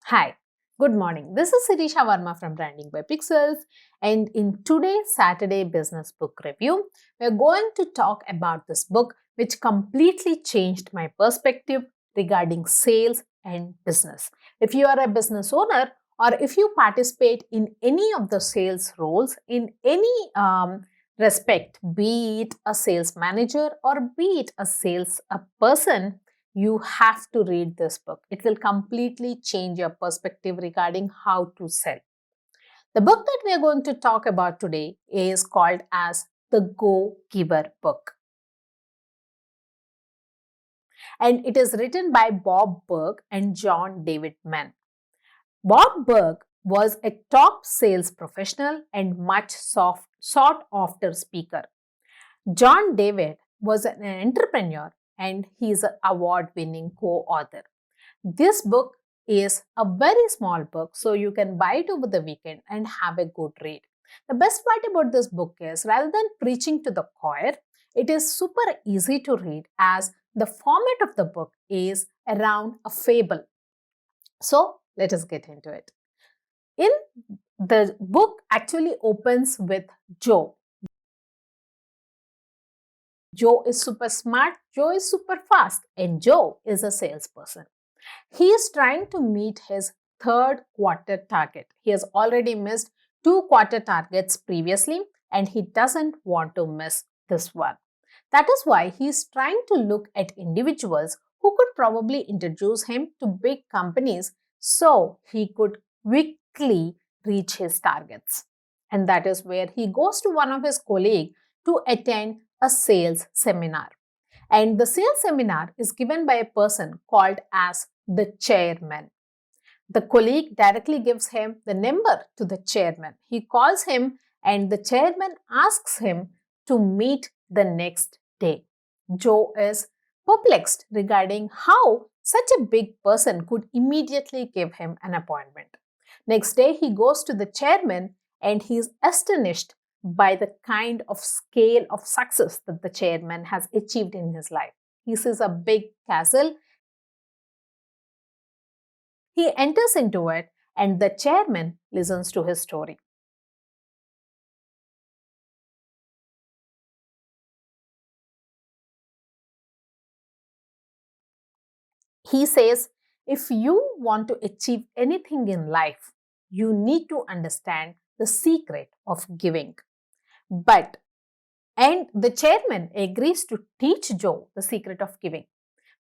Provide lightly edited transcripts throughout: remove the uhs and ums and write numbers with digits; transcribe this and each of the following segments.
Hi, good morning. This is Sirisha Verma from Branding by Pixels, and in today's Saturday Business Book Review, we're going to talk about this book which completely changed my perspective regarding sales and business. If you are a business owner or if you participate in any of the sales roles in any respect, be it a sales manager or be it a sales person, you have to read this book. It will completely change your perspective regarding how to sell. The book that we are going to talk about today is called as The Go Giver Book. And it is written by Bob Burg and John David Mann. Bob Burg was a top sales professional and much sought after speaker. John David was an entrepreneur and he is an award winning co author. This book is a very small book, so you can buy it over the weekend and have a good read. The best part about this book is rather than preaching to the choir, it is super easy to read as the format of the book is around a fable. So let us get into it. In the book actually opens with Joe. Joe is super smart, Joe is super fast, and Joe is a salesperson. He is trying to meet his third quarter target. He has already missed 2 quarter targets previously and he doesn't want to miss this one. That is why he is trying to look at individuals who could probably introduce him to big companies so he could quickly reach his targets. And that is where he goes to one of his colleagues to attend a sales seminar. And the sales seminar is given by a person called as the chairman. The colleague directly gives him the number to the chairman. He calls him and the chairman asks him to meet the next day. Joe is perplexed regarding how such a big person could immediately give him an appointment. Next day, he goes to the chairman and he is astonished by the kind of scale of success that the chairman has achieved in his life. He sees a big castle. He enters into it and the chairman listens to his story. He says, if you want to achieve anything in life, you need to understand the secret of giving. And the chairman agrees to teach Joe the secret of giving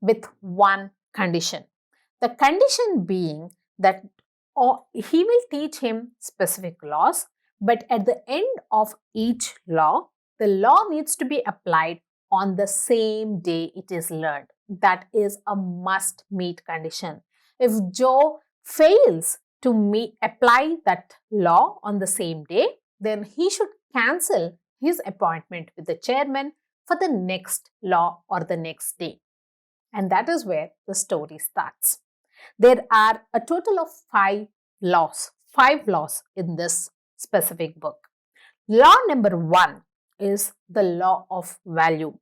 with one condition. The condition being that he will teach him specific laws, but at the end of each law, the law needs to be applied on the same day it is learned. That is a must meet condition. If Joe fails to apply that law on the same day, then he should cancel his appointment with the chairman for the next law or the next day. And that is where the story starts. There are a total of five laws in this specific book. Law number 1 is the law of value.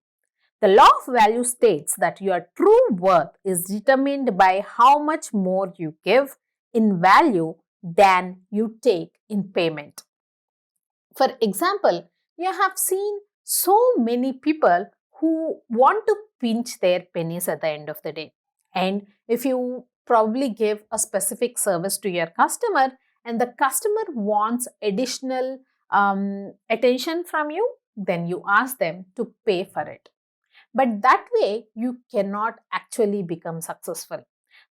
The law of value states that your true worth is determined by how much more you give in value than you take in payment. For example, you have seen so many people who want to pinch their pennies at the end of the day. And if you probably give a specific service to your customer and the customer wants additional attention from you, then you ask them to pay for it. But that way, you cannot actually become successful.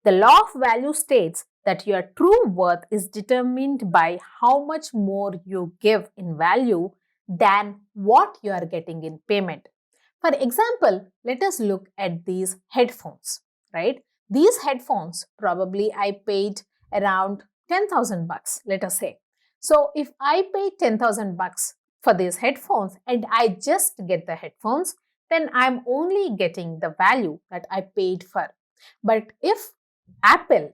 The law of value states that your true worth is determined by how much more you give in value than what you are getting in payment. For example, let us look at these headphones, right? These headphones probably I paid around 10,000 bucks, let us say. So if I pay 10,000 bucks for these headphones and I just get the headphones, then I'm only getting the value that I paid for. But if Apple,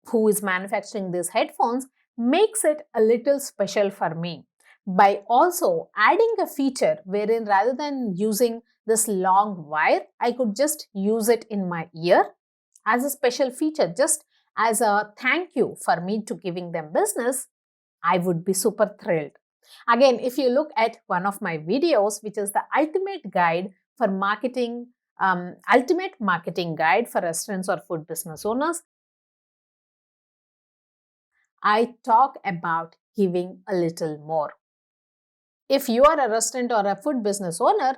who is manufacturing these headphones, makes it a little special for me by also adding a feature wherein rather than using this long wire, I could just use it in my ear as a special feature. Just as a thank you for me to giving them business, I would be super thrilled. Again, if you look at one of my videos, which is the ultimate marketing guide for restaurants or food business owners, I talk about giving a little more. If you are a restaurant or a food business owner,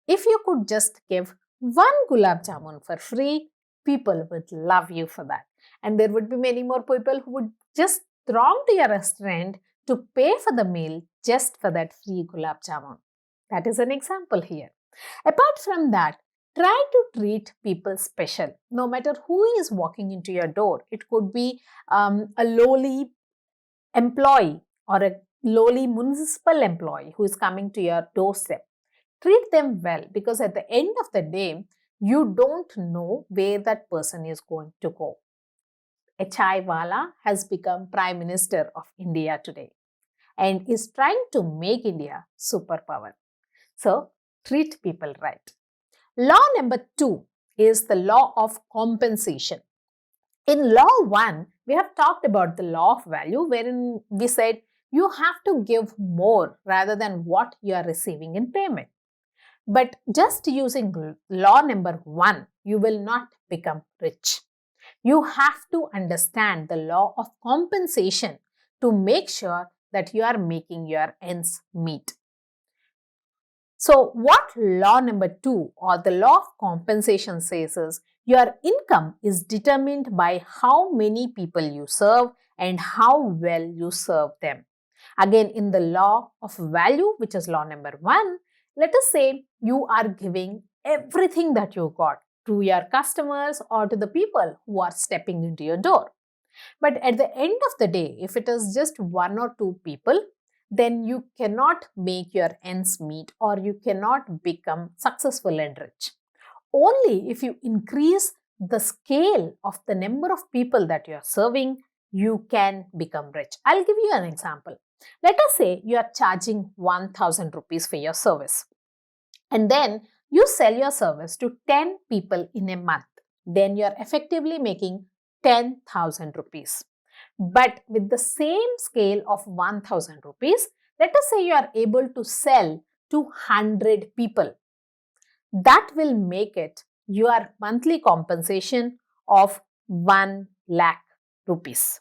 if you could just give one gulab jamun for free, people would love you for that. And there would be many more people who would just throng to your restaurant to pay for the meal just for that free gulab jamun. That is an example here. Apart from that, try to treat people special. No matter who is walking into your door, it could be a lowly employee or a lowly municipal employee who is coming to your doorstep. Treat them well, because at the end of the day, you don't know where that person is going to go. A chai wala has become Prime Minister of India today and is trying to make India superpower. So, treat people right. Law number 2 is the law of compensation. In law 1, we have talked about the law of value, wherein we said you have to give more rather than what you are receiving in payment. But just using law number 1, you will not become rich. You have to understand the law of compensation to make sure that you are making your ends meet. So, what law number 2 or the law of compensation says is your income is determined by how many people you serve and how well you serve them. Again, in the law of value, which is law number 1, let us say you are giving everything that you got to your customers or to the people who are stepping into your door. But at the end of the day, if it is just 1 or 2 people, then you cannot make your ends meet or you cannot become successful and rich. Only if you increase the scale of the number of people that you are serving, you can become rich. I'll give you an example. Let us say you are charging 1000 rupees for your service, and then you sell your service to 10 people in a month. Then you are effectively making 10,000 rupees. But with the same scale of 1000 rupees, let us say you are able to sell to 100 people. That will make it your monthly compensation of 1 lakh rupees.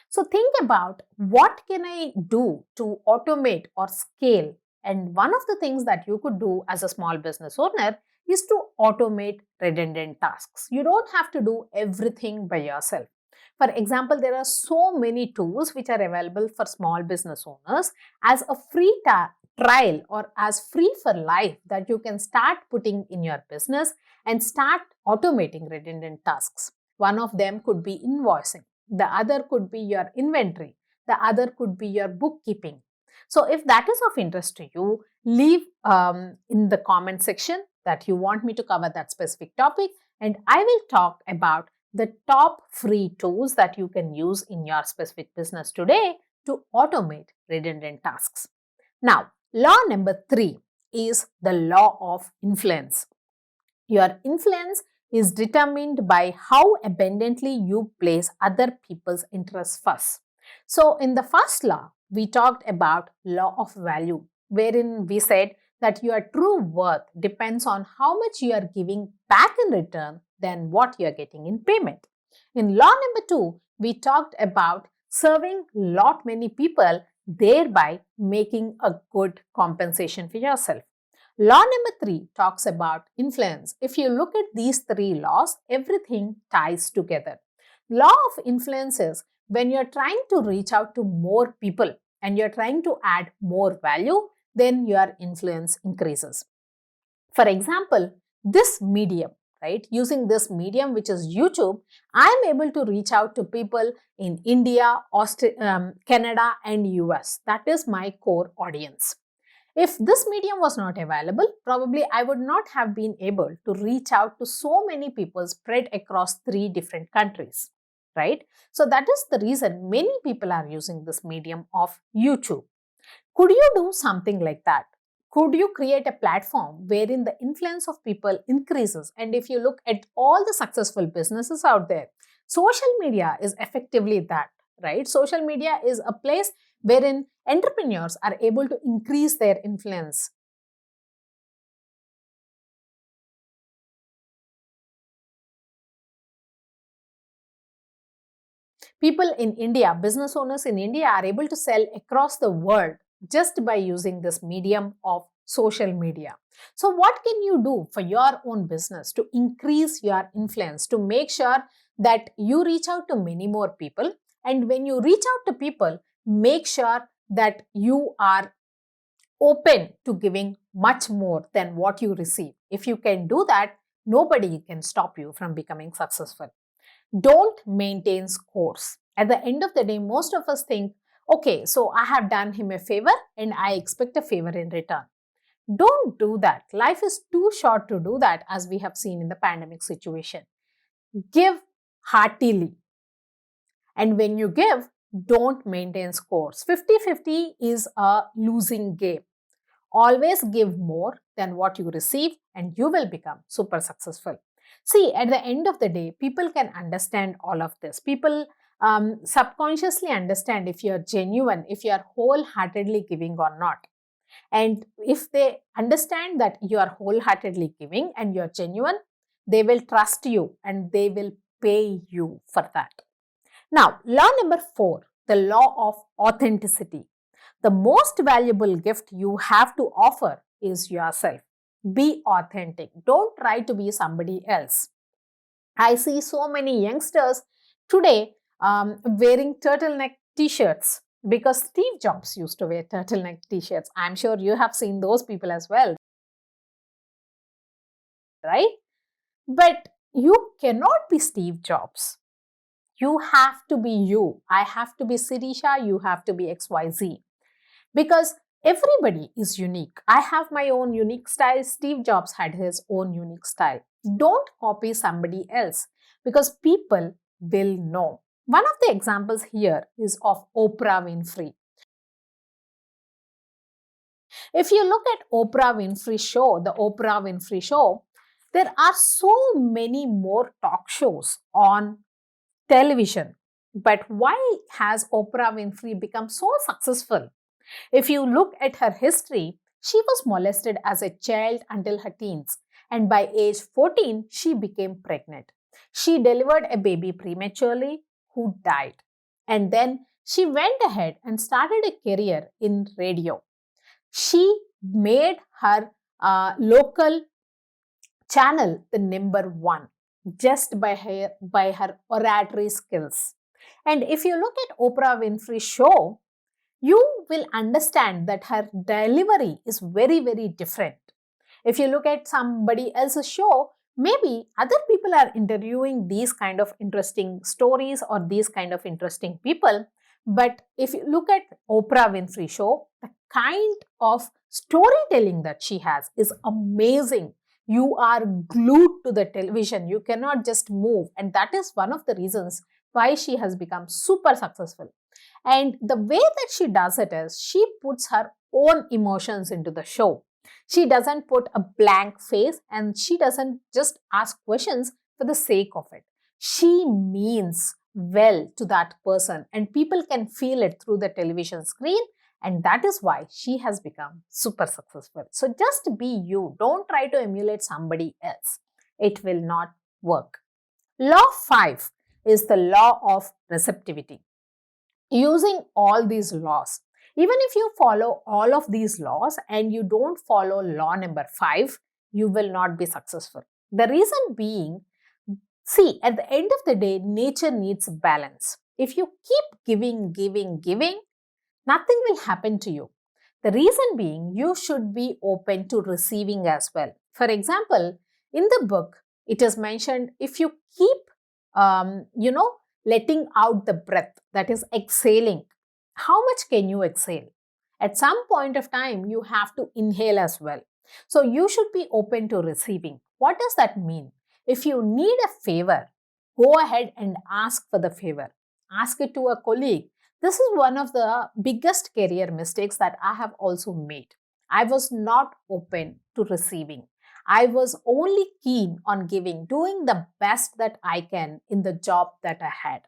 So think about what can I do to automate or scale. And one of the things that you could do as a small business owner is to automate redundant tasks. You don't have to do everything by yourself. For example, there are so many tools which are available for small business owners as a free trial or as free for life that you can start putting in your business and start automating redundant tasks. One of them could be invoicing. The other could be your inventory. The other could be your bookkeeping. So if that is of interest to you, leave in the comment section that you want me to cover that specific topic, and I will talk about the top free tools that you can use in your specific business today to automate redundant tasks. Now, law number 3 is the law of influence. Your influence is determined by how abundantly you place other people's interests first. So, in the first law, we talked about law of value, wherein we said that your true worth depends on how much you are giving back in return than what you are getting in payment. In law number 2, we talked about serving lot many people, thereby making a good compensation for yourself. Law number 3 talks about influence. If you look at these 3 laws, everything ties together. Law of influence is when you're trying to reach out to more people and you're trying to add more value, then your influence increases. For example, this medium, right? Using this medium, which is YouTube, I'm able to reach out to people in India, Canada, and US. That is my core audience. If this medium was not available, probably I would not have been able to reach out to so many people spread across 3 different countries, right? So that is the reason many people are using this medium of YouTube. Could you do something like that? Could you create a platform wherein the influence of people increases? And if you look at all the successful businesses out there, social media is effectively that, right? Social media is a place wherein entrepreneurs are able to increase their influence. People in India, business owners in India are able to sell across the world just by using this medium of social media. So, what can you do for your own business to increase your influence, to make sure that you reach out to many more people? And when you reach out to people, make sure that you are open to giving much more than what you receive. If you can do that, nobody can stop you from becoming successful. Don't maintain scores. At the end of the day, most of us think, okay, so I have done him a favor and I expect a favor in return. Don't do that. Life is too short to do that, as we have seen in the pandemic situation. Give heartily. And when you give, don't maintain scores. 50-50 is a losing game. Always give more than what you receive and you will become super successful. See, at the end of the day, people can understand all of this. People subconsciously understand if you're genuine, if you're wholeheartedly giving or not. And if they understand that you are wholeheartedly giving and you're genuine, they will trust you and they will pay you for that. Now, law number 4, the law of authenticity. The most valuable gift you have to offer is yourself. Be authentic. Don't try to be somebody else. I see so many youngsters today wearing turtleneck t-shirts because Steve Jobs used to wear turtleneck t-shirts. I'm sure you have seen those people as well, right? But you cannot be Steve Jobs. You have to be you. I have to be Sirisha. You have to be XYZ. Because everybody is unique. I have my own unique style. Steve Jobs had his own unique style. Don't copy somebody else because people will know. One of the examples here is of Oprah Winfrey. If you look at Oprah Winfrey show, the Oprah Winfrey show, there are so many more talk shows on television. But why has Oprah Winfrey become so successful? If you look at her history, she was molested as a child until her teens, and by age 14, she became pregnant. She delivered a baby prematurely who died, and then she went ahead and started a career in radio. She made her local channel the number one just by her oratory skills. And if you look at Oprah Winfrey's show, you will understand that her delivery is very, very different. If you look at somebody else's show, maybe other people are interviewing these kind of interesting stories or these kind of interesting people. But if you look at Oprah Winfrey show, the kind of storytelling that she has is amazing. You are glued to the television. You cannot just move. And that is one of the reasons why she has become super successful. And the way that she does it is she puts her own emotions into the show. She doesn't put a blank face and she doesn't just ask questions for the sake of it. She means well to that person and people can feel it through the television screen, and that is why she has become super successful. So just be you. Don't try to emulate somebody else. It will not work. Law 5 is the law of receptivity. Using all these laws, even if you follow all of these laws and you don't follow law number 5, you will not be successful. The reason being, see, at the end of the day, nature needs balance. If you keep giving, nothing will happen to you. The reason being, you should be open to receiving as well. For example, in the book, it is mentioned if you keep, letting out the breath, that is exhaling, how much can you exhale? At some point of time, you have to inhale as well. So you should be open to receiving. What does that mean? If you need a favor, go ahead and ask for the favor. Ask it to a colleague. This is one of the biggest career mistakes that I have also made. I was not open to receiving. I was only keen on giving, doing the best that I can in the job that I had.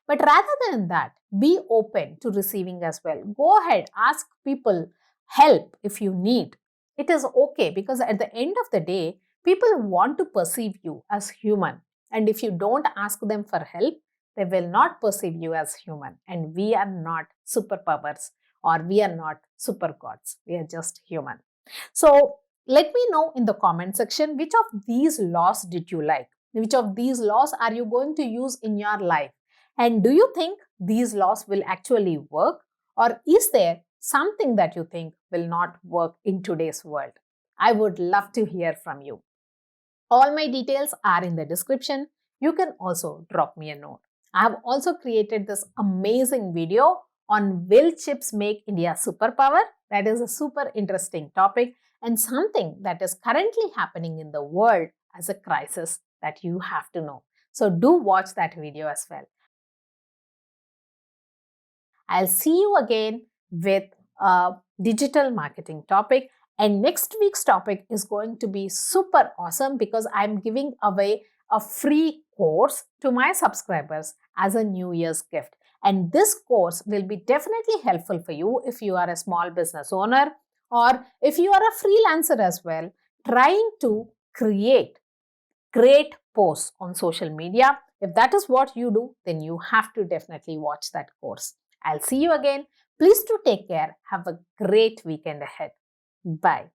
But rather than that, be open to receiving as well. Go ahead, ask people help if you need. It is okay because at the end of the day, people want to perceive you as human. And if you don't ask them for help, they will not perceive you as human. And we are not superpowers or we are not super gods. We are just human. So let me know in the comment section which of these laws did you like? Which of these laws are you going to use in your life? And do you think these laws will actually work? Or is there something that you think will not work in today's world? I would love to hear from you. All my details are in the description. You can also drop me a note. I have also created this amazing video on will chips make India superpower? That is a super interesting topic and something that is currently happening in the world as a crisis that you have to know. So do watch that video as well. I'll see you again with a digital marketing topic. And next week's topic is going to be super awesome because I'm giving away a free course to my subscribers as a New Year's gift. And this course will be definitely helpful for you if you are a small business owner or if you are a freelancer as well, trying to create great posts on social media. If that is what you do, then you have to definitely watch that course. I'll see you again. Please do take care. Have a great weekend ahead. Bye.